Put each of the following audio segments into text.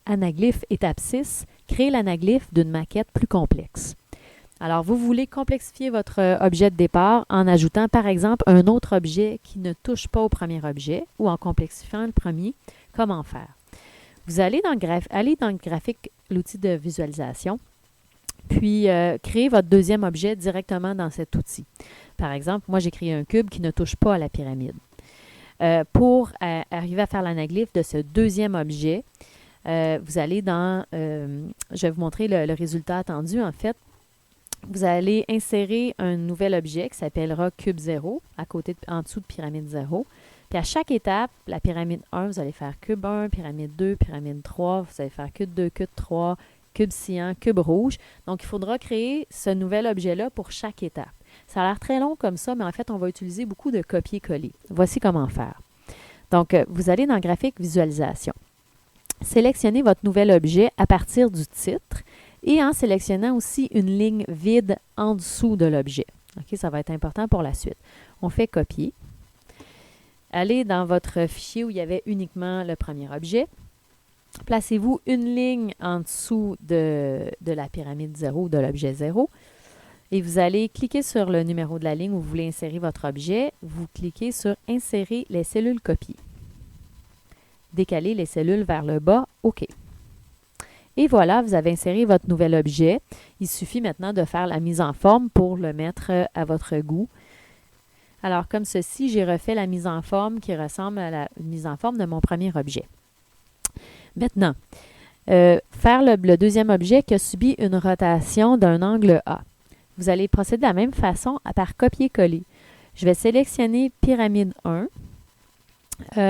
Anaglyphe, étape 6, créer l'anaglyphe d'une maquette plus complexe. Alors, vous voulez complexifier votre objet de départ en ajoutant, par exemple, un autre objet qui ne touche pas au premier objet ou en complexifiant le premier. Comment faire? Vous allez dans le graphique, l'outil de visualisation, puis créer votre deuxième objet directement dans cet outil. Par exemple, moi, j'ai créé un cube qui ne touche pas à la pyramide. Pour arriver à faire l'anaglyphe de ce deuxième objet, vous allez dans... je vais vous montrer le résultat attendu, en fait. Vous allez insérer un nouvel objet qui s'appellera cube 0 en dessous de pyramide 0. Puis à chaque étape, la pyramide 1, vous allez faire cube 1, pyramide 2, pyramide 3, vous allez faire cube 2, cube 3, cube cyan, cube rouge. Donc, il faudra créer ce nouvel objet-là pour chaque étape. Ça a l'air très long comme ça, mais en fait, on va utiliser beaucoup de copier-coller. Voici comment faire. Donc, vous allez dans le graphique visualisation. Sélectionnez votre nouvel objet à partir du titre et en sélectionnant aussi une ligne vide en dessous de l'objet. OK, ça va être important pour la suite. On fait copier. Allez dans votre fichier où il y avait uniquement le premier objet. Placez-vous une ligne en dessous de la pyramide 0 ou de l'objet 0. Et vous allez cliquer sur le numéro de la ligne où vous voulez insérer votre objet. Vous cliquez sur « Insérer les cellules copiées ». Décalez les cellules vers le bas. OK. Et voilà, vous avez inséré votre nouvel objet. Il suffit maintenant de faire la mise en forme pour le mettre à votre goût. Alors, comme ceci, j'ai refait la mise en forme qui ressemble à la mise en forme de mon premier objet. Maintenant, faire le deuxième objet qui a subi une rotation d'un angle A. Vous allez procéder de la même façon par copier-coller. Je vais sélectionner pyramide 1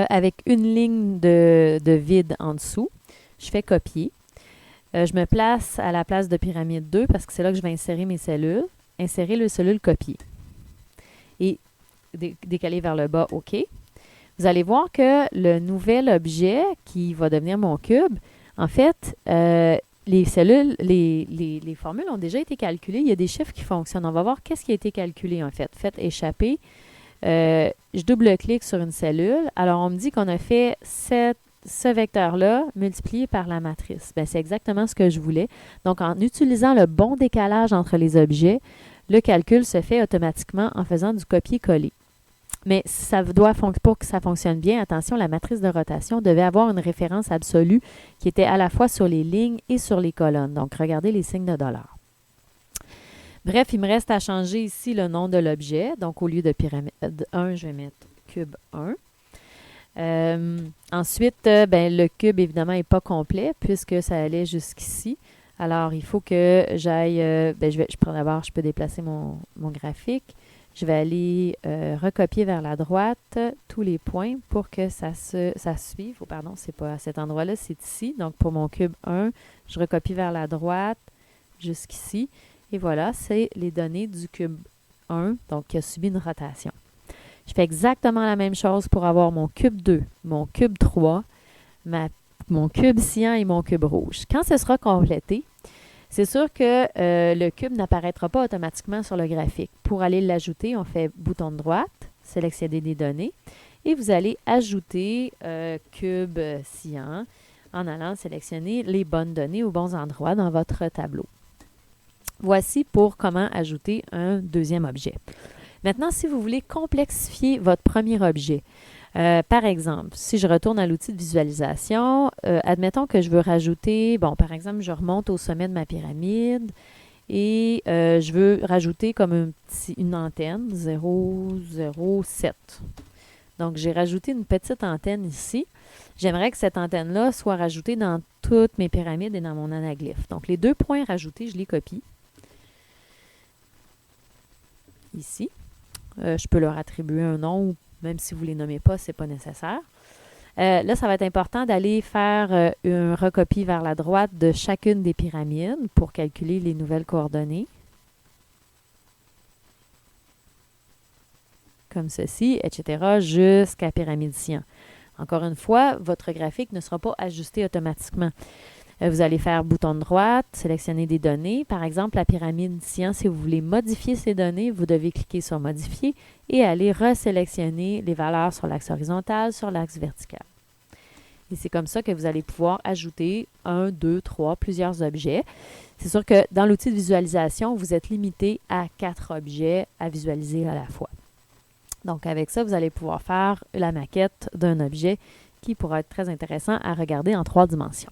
avec une ligne de vide en dessous. Je fais copier. Je me place à la place de pyramide 2 parce que c'est là que je vais insérer mes cellules. Insérer le cellule copier. Et décaler vers le bas, OK. Vous allez voir que le nouvel objet qui va devenir mon cube, en fait, les cellules, les formules ont déjà été calculées. Il y a des chiffres qui fonctionnent. On va voir qu'est-ce qui a été calculé, en fait. Faites échapper. Je double-clique sur une cellule. Alors, on me dit qu'on a fait ce vecteur-là multiplié par la matrice. Bien, c'est exactement ce que je voulais. Donc, en utilisant le bon décalage entre les objets, le calcul se fait automatiquement en faisant du copier-coller. Mais pour que ça fonctionne bien, attention, la matrice de rotation devait avoir une référence absolue qui était à la fois sur les lignes et sur les colonnes. Donc, regardez les signes de $. Bref, il me reste à changer ici le nom de l'objet. Donc, au lieu de pyramide 1, je vais mettre cube 1. Ensuite, le cube, évidemment, n'est pas complet puisque ça allait jusqu'ici. Alors, il faut que j'aille... je peux déplacer mon graphique. Je vais aller recopier vers la droite tous les points pour que ça suive. Oh, pardon, c'est pas à cet endroit-là, c'est ici. Donc, pour mon cube 1, je recopie vers la droite jusqu'ici. Et voilà, c'est les données du cube 1, donc qui a subi une rotation. Je fais exactement la même chose pour avoir mon cube 2, mon cube 3, mon cube cyan et mon cube rouge. Quand ce sera complété, c'est sûr que le cube n'apparaîtra pas automatiquement sur le graphique. Pour aller l'ajouter, on fait bouton de droite, sélectionner des données, et vous allez ajouter cube cyan en allant sélectionner les bonnes données aux bons endroits dans votre tableau. Voici pour comment ajouter un deuxième objet. Maintenant, si vous voulez complexifier votre premier objet, par exemple, si je retourne à l'outil de visualisation, admettons que je veux rajouter, par exemple, je remonte au sommet de ma pyramide et je veux rajouter comme une antenne 0,07. Donc, j'ai rajouté une petite antenne ici. J'aimerais que cette antenne-là soit rajoutée dans toutes mes pyramides et dans mon anaglyphe. Donc, les 2 points rajoutés, je les copie. Ici. Je peux leur attribuer un nom ou même si vous ne les nommez pas, ce n'est pas nécessaire. Là, ça va être important d'aller faire un recopie vers la droite de chacune des pyramides pour calculer les nouvelles coordonnées. Comme ceci, etc., jusqu'à pyramide cyan. Encore une fois, votre graphique ne sera pas ajusté automatiquement. Vous allez faire bouton de droite, sélectionner des données. Par exemple, la pyramide cyan, si vous voulez modifier ces données, vous devez cliquer sur « Modifier » et aller resélectionner les valeurs sur l'axe horizontal, sur l'axe vertical. Et c'est comme ça que vous allez pouvoir ajouter 1, 2, 3, plusieurs objets. C'est sûr que dans l'outil de visualisation, vous êtes limité à 4 objets à visualiser à la fois. Donc, avec ça, vous allez pouvoir faire la maquette d'un objet qui pourra être très intéressant à regarder en 3 dimensions.